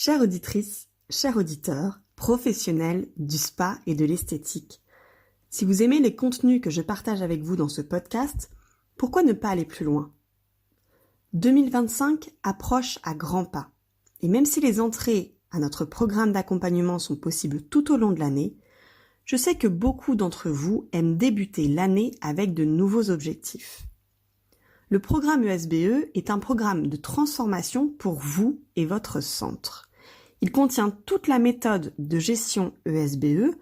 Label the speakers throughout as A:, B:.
A: Chères auditrices, chers auditeurs, professionnels du spa et de l'esthétique, si vous aimez les contenus que je partage avec vous dans ce podcast, pourquoi ne pas aller plus loin ? 2025 approche à grands pas, et même si les entrées à notre programme d'accompagnement sont possibles tout au long de l'année, je sais que beaucoup d'entre vous aiment débuter l'année avec de nouveaux objectifs. Le programme ESBE est un programme de transformation pour vous et votre centre. Il contient toute la méthode de gestion ESBE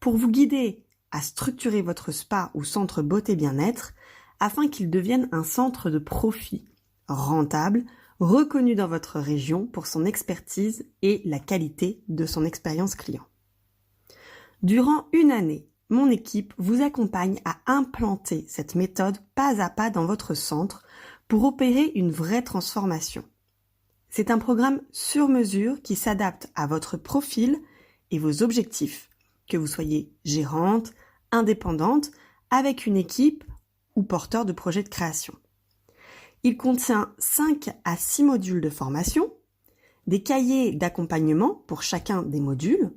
A: pour vous guider à structurer votre spa ou centre beauté bien-être afin qu'il devienne un centre de profit, rentable, reconnu dans votre région pour son expertise et la qualité de son expérience client. Durant une année, mon équipe vous accompagne à implanter cette méthode pas à pas dans votre centre pour opérer une vraie transformation. C'est un programme sur mesure qui s'adapte à votre profil et vos objectifs, que vous soyez gérante, indépendante, avec une équipe ou porteur de projet de création. Il contient 5 à 6 modules de formation, des cahiers d'accompagnement pour chacun des modules,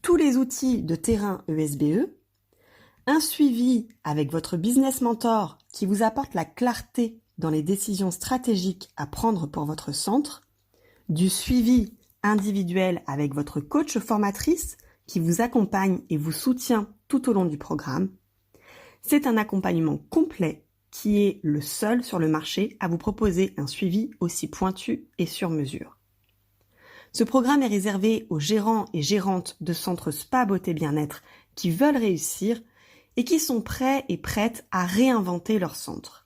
A: tous les outils de terrain ESBE, un suivi avec votre business mentor qui vous apporte la clarté dans les décisions stratégiques à prendre pour votre centre, du suivi individuel avec votre coach formatrice qui vous accompagne et vous soutient tout au long du programme. C'est un accompagnement complet qui est le seul sur le marché à vous proposer un suivi aussi pointu et sur mesure. Ce programme est réservé aux gérants et gérantes de centres spa beauté bien-être qui veulent réussir et qui sont prêts et prêtes à réinventer leur centre.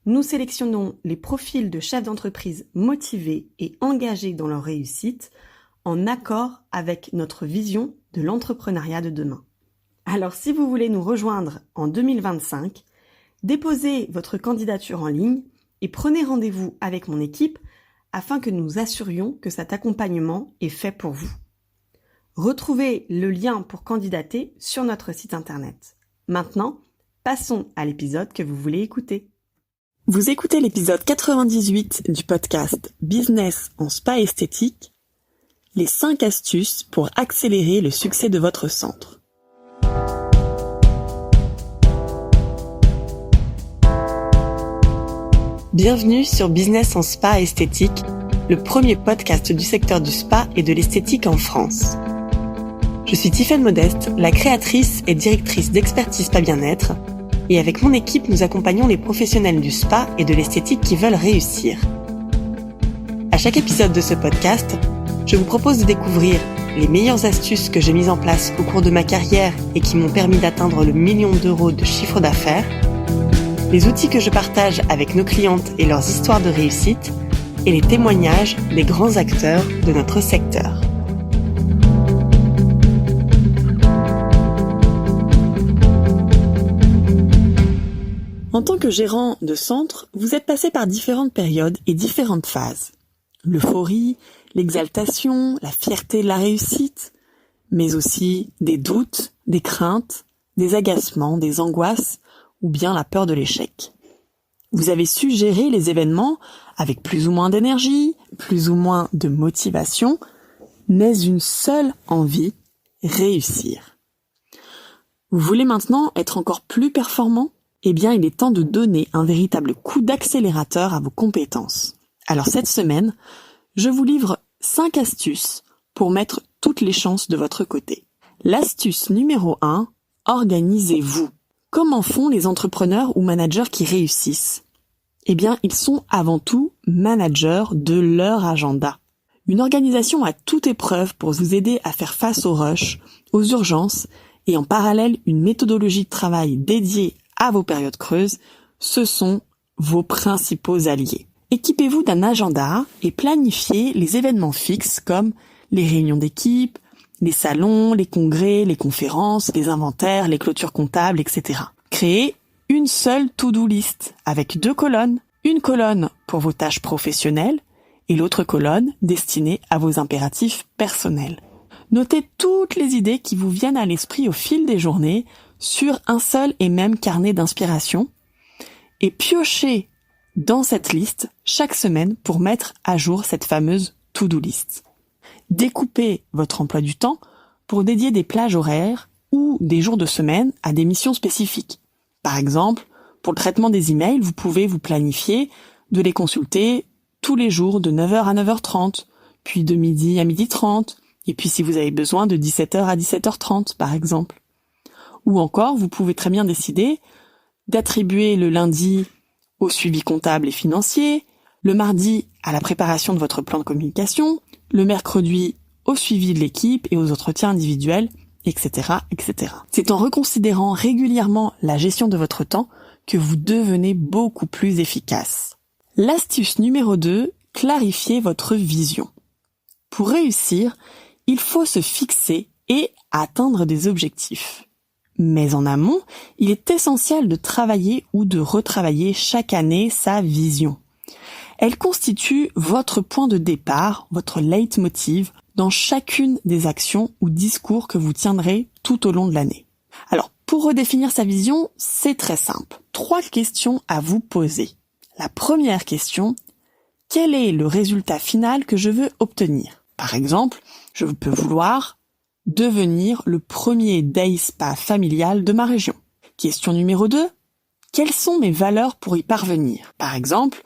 A: Nous sélectionnons les profils de chefs d'entreprise motivés et engagés dans leur réussite en accord avec notre vision de l'entrepreneuriat de demain. Alors si vous voulez nous rejoindre en 2025, déposez votre candidature en ligne et prenez rendez-vous avec mon équipe afin que nous assurions que cet accompagnement est fait pour vous. Retrouvez le lien pour candidater sur notre site internet. Maintenant, passons à l'épisode que vous voulez écouter. Vous écoutez l'épisode 98 du podcast Business en spa esthétique, les 5 astuces pour accélérer le succès de votre centre. Bienvenue sur Business en spa esthétique, le premier podcast du secteur du spa et de l'esthétique en France. Je suis Tiffaine Modeste, la créatrice et directrice d'Expertise Spa Bien-être, et avec mon équipe, nous accompagnons les professionnels du spa et de l'esthétique qui veulent réussir. À chaque épisode de ce podcast, je vous propose de découvrir les meilleures astuces que j'ai mises en place au cours de ma carrière et qui m'ont permis d'atteindre le 1 million d'euros de chiffre d'affaires, les outils que je partage avec nos clientes et leurs histoires de réussite, et les témoignages des grands acteurs de notre secteur. En tant que gérant de centre, vous êtes passé par différentes périodes et différentes phases. L'euphorie, l'exaltation, la fierté de la réussite, mais aussi des doutes, des craintes, des agacements, des angoisses ou bien la peur de l'échec. Vous avez su gérer les événements avec plus ou moins d'énergie, plus ou moins de motivation, mais une seule envie, réussir. Vous voulez maintenant être encore plus performant ? Eh bien, il est temps de donner un véritable coup d'accélérateur à vos compétences. Alors cette semaine, je vous livre 5 astuces pour mettre toutes les chances de votre côté. L'astuce numéro 1, organisez-vous. Comment font les entrepreneurs ou managers qui réussissent ? Eh bien, ils sont avant tout managers de leur agenda. Une organisation à toute épreuve pour vous aider à faire face aux rushs, aux urgences, et en parallèle une méthodologie de travail dédiée à vos périodes creuses, ce sont vos principaux alliés. Équipez-vous d'un agenda et planifiez les événements fixes comme les réunions d'équipe, les salons, les congrès, les conférences, les inventaires, les clôtures comptables, etc. Créez une seule to-do list avec 2 colonnes. Une colonne pour vos tâches professionnelles et l'autre colonne destinée à vos impératifs personnels. Notez toutes les idées qui vous viennent à l'esprit au fil des journées sur un seul et même carnet d'inspiration et piochez dans cette liste chaque semaine pour mettre à jour cette fameuse to-do list. Découpez votre emploi du temps pour dédier des plages horaires ou des jours de semaine à des missions spécifiques. Par exemple, pour le traitement des emails, vous pouvez vous planifier de les consulter tous les jours de 9h à 9h30, puis de midi à 12h30, et puis si vous avez besoin de 17h à 17h30 par exemple. Ou encore, vous pouvez très bien décider d'attribuer le lundi au suivi comptable et financier, le mardi à la préparation de votre plan de communication, le mercredi au suivi de l'équipe et aux entretiens individuels, etc., etc. C'est en reconsidérant régulièrement la gestion de votre temps que vous devenez beaucoup plus efficace. L'astuce numéro 2, clarifiez votre vision. Pour réussir, il faut se fixer et atteindre des objectifs. Mais en amont, il est essentiel de travailler ou de retravailler chaque année sa vision. Elle constitue votre point de départ, votre leitmotiv dans chacune des actions ou discours que vous tiendrez tout au long de l'année. Alors, pour redéfinir sa vision, c'est très simple. 3 questions à vous poser. La première question, quel est le résultat final que je veux obtenir? Par exemple, je peux vouloir devenir le premier day spa familial de ma région. Question numéro 2, quelles sont mes valeurs pour y parvenir? Par exemple,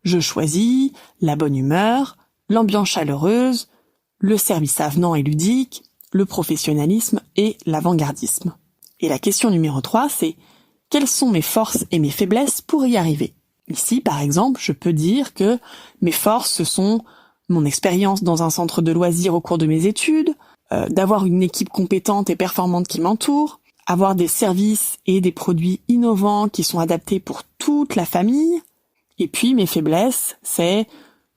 A: je choisis la bonne humeur, l'ambiance chaleureuse, le service avenant et ludique, le professionnalisme et l'avant-gardisme. Et la question numéro 3, c'est quelles sont mes forces et mes faiblesses pour y arriver? Ici, par exemple, je peux dire que mes forces, ce sont mon expérience dans un centre de loisirs au cours de mes études, d'avoir une équipe compétente et performante qui m'entoure, avoir des services et des produits innovants qui sont adaptés pour toute la famille. Et puis mes faiblesses, c'est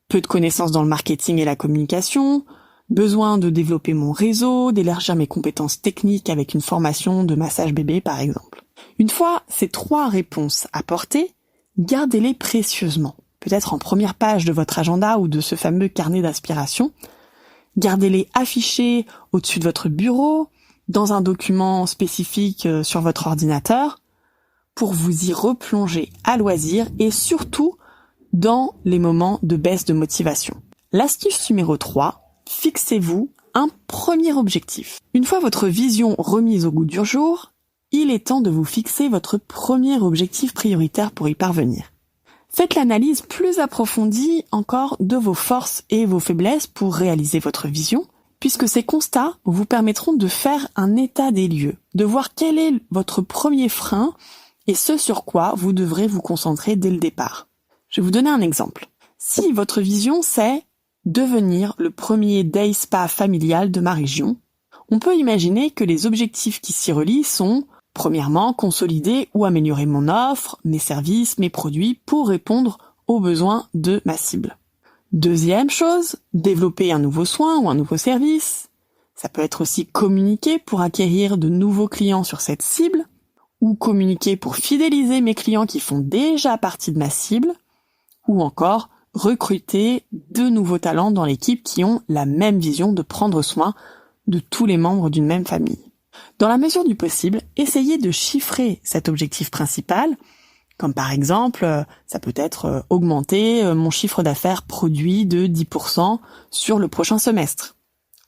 A: peu de connaissances dans le marketing et la communication, besoin de développer mon réseau, d'élargir mes compétences techniques avec une formation de massage bébé par exemple. Une fois ces 3 réponses apportées, gardez-les précieusement. Peut-être en première page de votre agenda ou de ce fameux carnet d'aspiration. Gardez-les affichés au-dessus de votre bureau, dans un document spécifique sur votre ordinateur, pour vous y replonger à loisir et surtout dans les moments de baisse de motivation. L'astuce numéro 3, fixez-vous un premier objectif. Une fois votre vision remise au goût du jour, il est temps de vous fixer votre premier objectif prioritaire pour y parvenir. Faites l'analyse plus approfondie encore de vos forces et vos faiblesses pour réaliser votre vision, puisque ces constats vous permettront de faire un état des lieux, de voir quel est votre premier frein et ce sur quoi vous devrez vous concentrer dès le départ. Je vais vous donner un exemple. Si votre vision c'est devenir le premier day spa familial de ma région, on peut imaginer que les objectifs qui s'y relient sont premièrement, consolider ou améliorer mon offre, mes services, mes produits pour répondre aux besoins de ma cible. Deuxième chose, développer un nouveau soin ou un nouveau service. Ça peut être aussi communiquer pour acquérir de nouveaux clients sur cette cible ou communiquer pour fidéliser mes clients qui font déjà partie de ma cible ou encore recruter de nouveaux talents dans l'équipe qui ont la même vision de prendre soin de tous les membres d'une même famille. Dans la mesure du possible, essayez de chiffrer cet objectif principal, comme par exemple, ça peut être augmenter mon chiffre d'affaires produit de 10% sur le prochain semestre.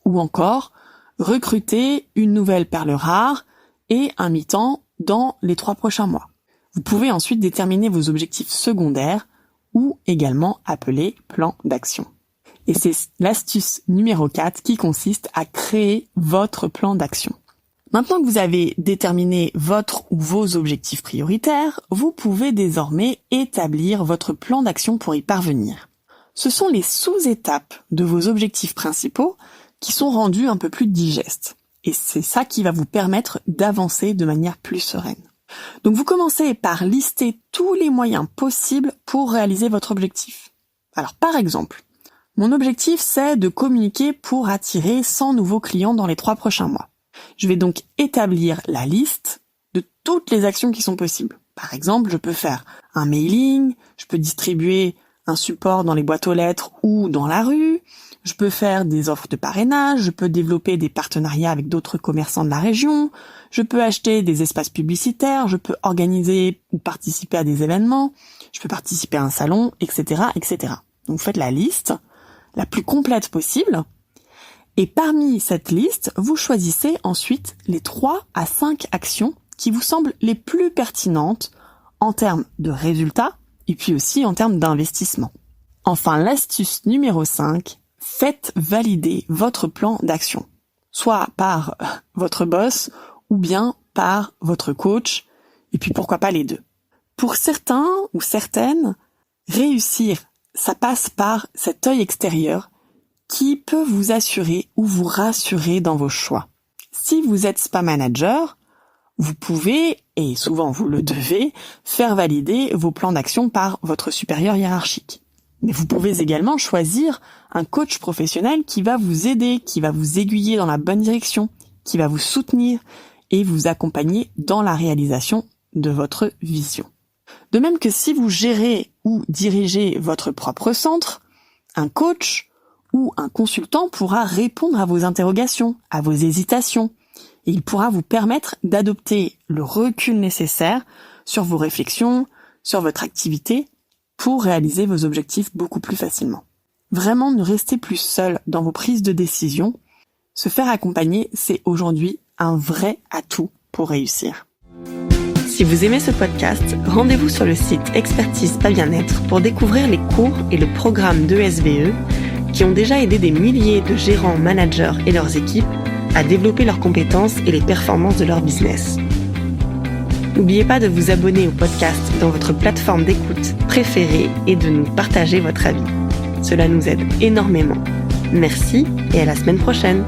A: Ou encore, recruter une nouvelle perle rare et un mi-temps dans les 3 prochains mois. Vous pouvez ensuite déterminer vos objectifs secondaires ou également appelés plans d'action. Et c'est l'astuce numéro 4 qui consiste à créer votre plan d'action. Maintenant que vous avez déterminé votre ou vos objectifs prioritaires, vous pouvez désormais établir votre plan d'action pour y parvenir. Ce sont les sous-étapes de vos objectifs principaux qui sont rendus un peu plus digestes. Et c'est ça qui va vous permettre d'avancer de manière plus sereine. Donc vous commencez par lister tous les moyens possibles pour réaliser votre objectif. Alors par exemple, mon objectif c'est de communiquer pour attirer 100 nouveaux clients dans les 3 prochains mois. Je vais donc établir la liste de toutes les actions qui sont possibles. Par exemple, je peux faire un mailing, je peux distribuer un support dans les boîtes aux lettres ou dans la rue, je peux faire des offres de parrainage, je peux développer des partenariats avec d'autres commerçants de la région, je peux acheter des espaces publicitaires, je peux organiser ou participer à des événements, je peux participer à un salon, etc., etc. Donc faites la liste la plus complète possible
B: Et parmi cette liste, vous choisissez ensuite les 3 à 5 actions qui vous semblent les plus pertinentes en termes de résultats et puis aussi en termes d'investissement. Enfin, l'astuce numéro 5, faites valider votre plan d'action, soit par votre boss ou bien par votre coach, et puis pourquoi pas les deux. Pour certains ou certaines, réussir, ça passe par cet œil extérieur qui peut vous assurer ou vous rassurer dans vos choix. Si vous êtes spa manager, vous pouvez, et souvent vous le devez, faire valider vos plans d'action par votre supérieur hiérarchique. Mais vous pouvez également choisir un coach professionnel qui va vous aider, qui va vous aiguiller dans la bonne direction, qui va vous soutenir et vous accompagner dans la réalisation de votre vision. De même que si vous gérez ou dirigez votre propre centre, un coach ou un consultant pourra répondre à vos interrogations, à vos hésitations, et il pourra vous permettre d'adopter le recul nécessaire sur vos réflexions, sur votre activité, pour réaliser vos objectifs beaucoup plus facilement. Vraiment, ne restez plus seul dans vos prises de décision. Se faire accompagner, c'est aujourd'hui un vrai atout pour réussir.
A: Si vous aimez ce podcast, rendez-vous sur le site Expertise Spa Bien-être pour découvrir les cours et le programme d'ESVE qui ont déjà aidé des milliers de gérants, managers et leurs équipes à développer leurs compétences et les performances de leur business. N'oubliez pas de vous abonner au podcast dans votre plateforme d'écoute préférée et de nous partager votre avis. Cela nous aide énormément. Merci et à la semaine prochaine.